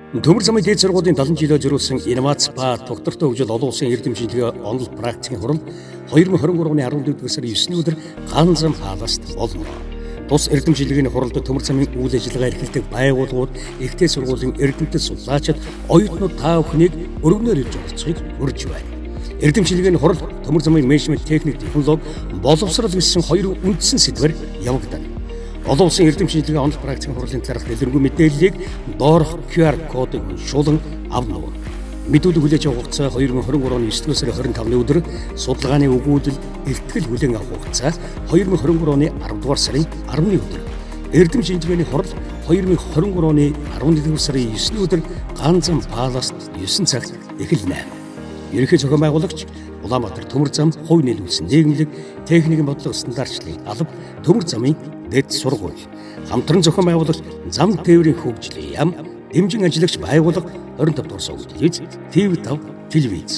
Төмөр замын дээд сургуулийн 70 жилээр зориулсан инновац ба доктортой хөгжил олон улсын эрдэм шинжилгээ онол практикийн хурал 2023 оны 11-р сарын 9-ний өдөр ганцхан хааласт болно. Тус эрдэм шинжилгээний хуралд төмөр замын үйл ажиллагаа эрхэлдэг байгууллагууд, ихтэй сургуулийн эрдэмтэд судлаачид, оюутнууд та бүхнийг өргөнөөр ирж оролцохыг урьж байна. Эрдэм шинжилгээний хурал төмөр замын менежмент техник технологи боловсрал гэсэн хоёр үндсэн сэдвээр явагдана. Олон улсын эрдэм шинжилгээ онол практикийн хурлын талаарх дэлгэрэнгүй мэдээллийг доорх QR кодыг уншуулан авна. Мэдүүлэг хүлээж авах хугацаа 2023 оны 9-р сарын 25-ны өдөр, судалгааны өгүүлэл илтгэл хүлээн авах хугацаа 2023 оны 10-р сарын 10-ны өдөр. Эрдэм шинжилгээний хурал 2023 оны 11-р сарын 9-ний өдөр ганцхан паласт 9 цагт эхэлнэ. Ерөнхий зохион байгуулагч Улаанбаатар төмөр зам хувь нийлүүлсэн нийгэмлэг техникийн бодлого стандартчлалын алба төмөр замын дэд сургууль. Хамтран зохион байгуулагч зам тээврийн хөгжлийн яам дэмжин ажиллагч байгууллага 25 дугаар сургууль телевиз, TV5 телевиз.